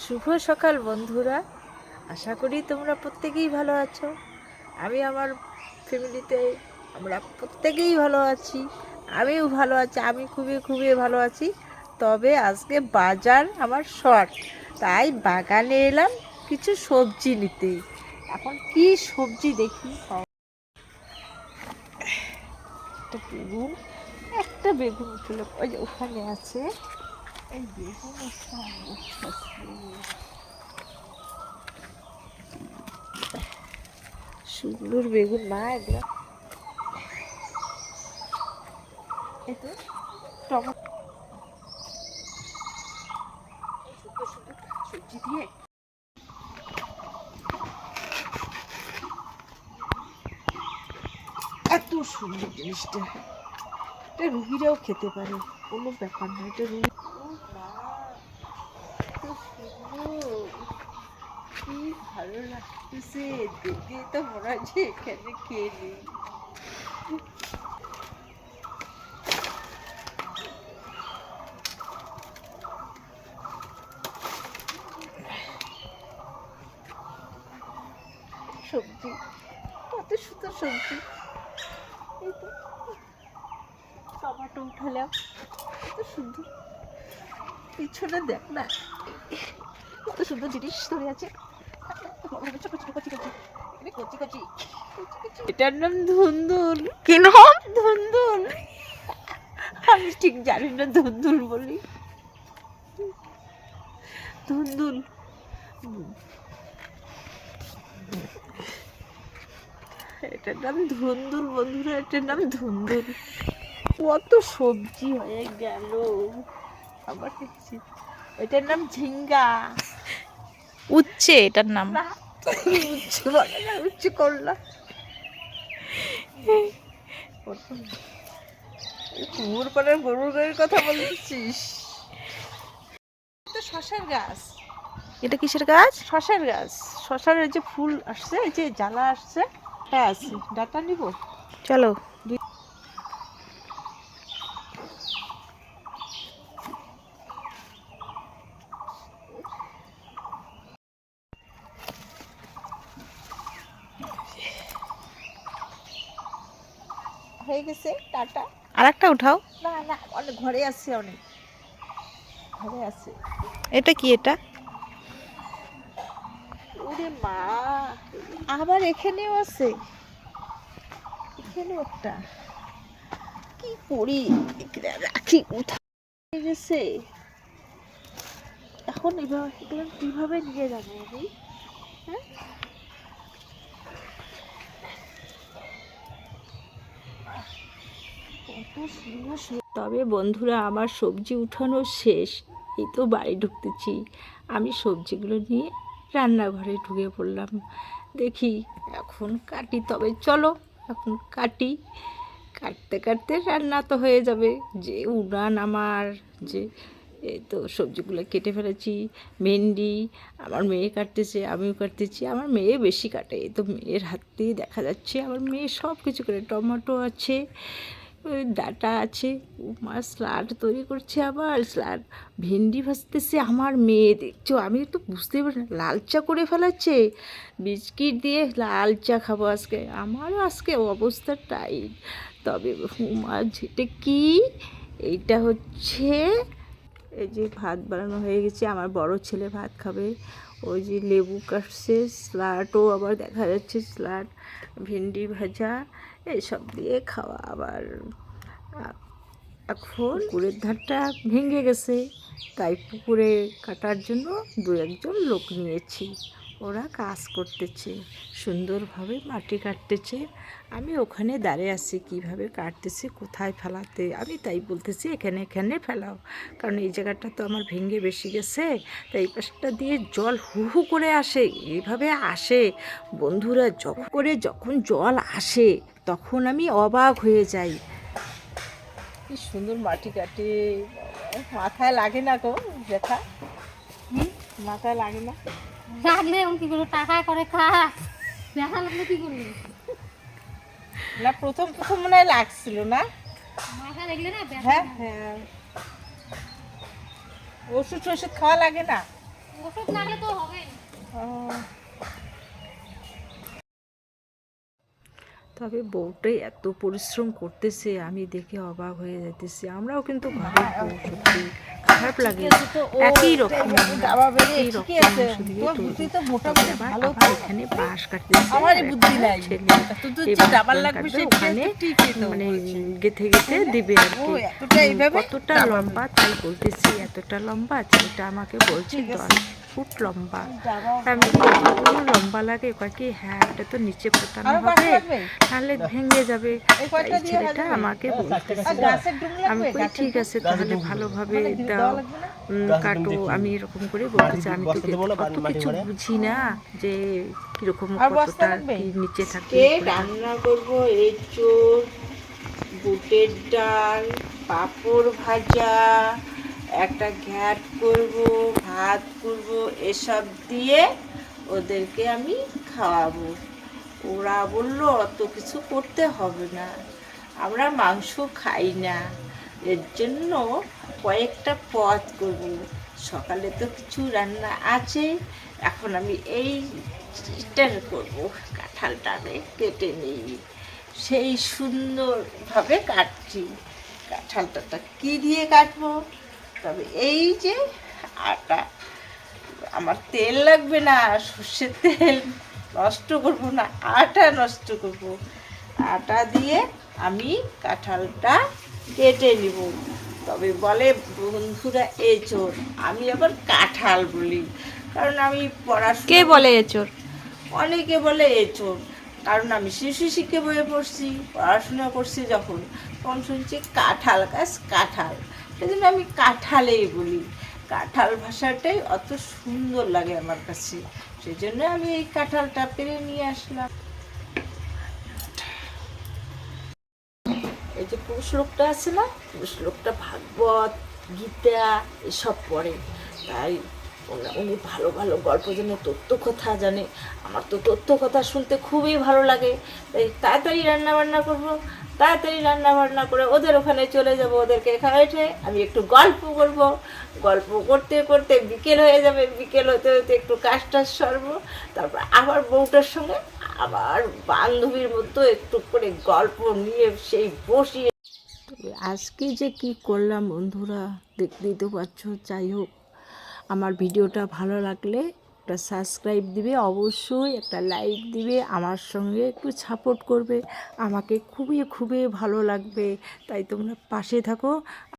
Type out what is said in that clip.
শুভ সকাল বন্ধুরা, আশা করি তোমরা প্রত্যেকেই ভালো আছো। আমি আমার ফ্যামিলিতে আমরা প্রত্যেকেই ভালো আছি। আমিও ভালো আছি, আমি খুবই খুবই ভালো আছি। তবে আজকে বাজার আমার শর্ট, তাই বাগানে এলাম কিছু সবজি নিতে। এখন কি সবজি দেখি। একটা বেগুন উঠল, ওই যে ওখানে আছে। এই বেগুন সুন্দর বেগুন, মা এগুলো এই তো টমেটো সুন্দর সুন্দর সবজি দিয়ে এত সুন্দর জিনিসটা। এটা রুগীরাও খেতে পারে, কোনো ব্যাপার না। এটা রুগী কি ভালো লাগতেছে দেখে, তো মনে হয় যে এখানে খেয়ে নেই। সবজি কত সুন্দর সবজি। এই তো টমেটো উঠালাম, কত সুন্দর। পিছনে দেখ না, কত সুন্দর জিনিস ধরে আছে। ছোট ছোট কচি কচি, কচি কচি। এটার নাম ধুন্দুল। কি নাম? ধুন্দুল। আমি ঠিক জানি না ধুন্দুল বলি। ধুন্দুল, এটার নাম ধুন্দুল বন্ধুরা, এটার নাম ধুন্দুল। কত সবজি হয়ে গেল আবার দেখছি। এটার নাম ঝিঙ্গা। উচ্ছে এটার নাম। না, উচ্ছে বলে না, উচ্ছে করলা। কুমোর পাড়ার গরুর গাড়ির কথা বলছিস? তো শশার গাছ। এটা কিসের গাছ? শশার গাছ। শশার এই যে ফুল আসছে, এই যে জ্বালা আসছে, এটা আছে। ডাটা নিব, চলো। হয়ে গেছে ডাটা। আর একটা উঠাও। না না, অনেক ঘরে আছে, অনেক ঘরে আছে। এটা কি? এটা ওরে মা, আবার এখানেও আছে, এখানেও একটা। কি করি, এখানে রাখি কোথায় গেছে এখন? এবার এগুলো কিভাবে নিয়ে যাবো আমি? হ্যাঁ, কত সুন্দর। তবে বন্ধুরা, আমার সবজি উঠানো শেষ। এই তো বাড়ি ঢুকতেছি। আমি সবজিগুলো নিয়ে রান্নাঘরে ঢুকে পড়লাম। দেখি এখন কাটি, তবে চলো এখন কাটি। কাটতে কাটতে রান্না তো হয়ে যাবে। যে উনান আমার, যে এই তো সবজিগুলো কেটে ফেলেছি। ভেন্ডি আমার মেয়ে কাটতেছে, আমিও কাটতেছি। আমার মেয়ে বেশি কাটে, এই তো মেয়ের হাত দিয়ে দেখা যাচ্ছে। আমার মেয়ে সব কিছু করে। টমেটো আছে, ওই ডাটা আছে, মা স্যালাড তৈরি করছে, আবার স্যালাড। ভেন্ডি ভাজতেছে আমার মেয়ে, দেখছো? আমি তো বুঝতে পারি না, লাল চা করে ফেলাচ্ছে। বিস্কিট দিয়ে লাল চা খাবো আজকে। আমারও আজকে অবস্থা টাইট। তবে মা যেটা কি, এইটা হচ্ছে, এই যে ভাত বানানো হয়ে গেছে। আমার বড় ছেলে ভাত খাবে। ওই যে লেবু কাটছে, স্যালাডও আবার দেখা যাচ্ছে, স্যালাড, ভেন্ডি ভাজা, এইসব দিয়ে খাওয়া। আবার এখন পুকুরের ধারটা ভেঙে গেছে, তাই পুকুরে কাটার জন্য দু একজন লোক নিয়েছি। ওরা কাজ করতেছে, সুন্দরভাবে মাটি কাটতেছে। আমি ওখানে দাঁড়িয়ে আছি, কীভাবে কাটতেছে, কোথায় ফেলাতে। আমি তাই বলতেছি এখানে এখানে ফেলাও, কারণ এই জায়গাটা তো আমার ভেঙে বেশি গেছে। তাই এই পাশটা দিয়ে জল হু হু করে আসে, এইভাবে আসে বন্ধুরা। যখন জল আসে তখন আমি অবাক হয়ে যাই। কি সুন্দর মাটি কাটে, মাথায় লাগে না গো ব্যথা? মাথায় লাগে না? লাগলে কি করবো, টাকা করে কাজ, দেখা লাগলে কি করবি? না, প্রথম প্রথম মনে হয় লাগছিল না? মাথা দেখলে না? হ্যাঁ হ্যাঁ, ওষুধ টষুধ খাওয়া লাগে না? ওষুধ নালে তো হবে না। তবে বউটাই এত পরিশ্রম করতেছে, আমি দেখে অবাক হয়ে যাইতেছি। আমরাও কিন্তু ঘরের বউ, সত্যি খারাপ লাগে। একই রকম একই রকম শুধু তবে আবার এখানে বাঁশ কাটতেছে, ছেলে এই বাঁশ কাটবে ওখানে মানে গেথে গেথে দিবে আর কি। কতটা লম্বা তাই বলতেছি, এতটা লম্বা। ছেলেটা আমাকে বলছে 10 ফুট লম্বা। আমি কতগুলো লম্বা লাগে, কয় কি হ্যাঁ এটা তো নিচে পোতানো হবে, তাহলে ভেঙে যাবে। তাই ছেলেটা আমাকে বলতেছে। আমি কই ঠিক আছে তাহলে ভালোভাবে দাও, কাটো। আমি এরকম করে বলতেছি, আমি তো অত কিছু বুঝি না যে কিরকম কতটা কি নিচে থাকে। রান্না করবো এঁচোড়, বুটের ডাল, পাঁপড় ভাজা, একটা ঘ্যাট করব, ভাত করব, এসব দিয়ে ওদেরকে আমি খাওয়াবো। ওরা বললো অত কিছু করতে হবে না, আমরা মাংস খাই না, এর জন্য কয়েকটা পদ করব। সকালে তো কিছু রান্না আছে, এখন আমি এইটা করব, কাঁঠালটাকে কেটে নিই। সেই সুন্দরভাবে কাটছি। কাঁঠালটা কী দিয়ে কাটবো? তবে এই যে আটা, আমার তেল লাগবে না, সর্ষের তেল নষ্ট করবো না, আটা নষ্ট করব। আটা দিয়ে আমি কাঁঠালটা কেটে নিব। তবে বলে বন্ধুরা এঁচোড়, আমি আবার কাঁঠাল বলি, কারণ আমি কে পড়াশোনা বলে এচোর? অনেকে বলে এঁচোড়, কারণ আমি শিশু শিক্ষা বইয়ে পড়ছি, পড়াশোনা করছি যখন, তখন শুনছি কাঁঠাল গাছ কাঁঠাল, সেজন্য আমি কাঁঠালেই বলি। কাঁঠাল ভাষাটাই অত সুন্দর লাগে আমার কাছে, সেই জন্য আমি এই কাঁঠালটা পেরে নিয়ে আসলাম। এই যে পুরুষ লোকটা আছে না, পুরুষ লোকটা ভাগবত, গীতা এসব পড়ে, তাই উনি ভালো ভালো গল্প জানে, তথ্য কথা জানে। আমার তো তথ্য কথা শুনতে খুবই ভালো লাগে, তাই তাড়াতাড়ি রান্না বান্না করবো, তাড়াতাড়ি রান্না বান্না করে ওদের ওখানে চলে যাব, ওদেরকে খাওয়াইতে আমি একটু গল্প করব। গল্প করতে করতে বিকেল হয়ে যাবে, বিকেল হতে হতে একটু কাজ টাজ সরবো, তারপর আবার বউটার সঙ্গে আবার বান্ধবীর মতো একটু করে গল্প নিয়ে সেই বসিয়ে। তবে আজকে যে কি করলাম বন্ধুরা, দেখতেই তো পাচ্ছ। যাই হোক, আমার ভিডিওটা ভালো লাগলে একটা সাবস্ক্রাইব দিবে, অবশ্যই একটা লাইক দিবে, আমার সঙ্গে একটু সাপোর্ট করবে, আমাকে খুবই খুবই ভালো লাগবে। তাই তোমরা পাশে থাকো।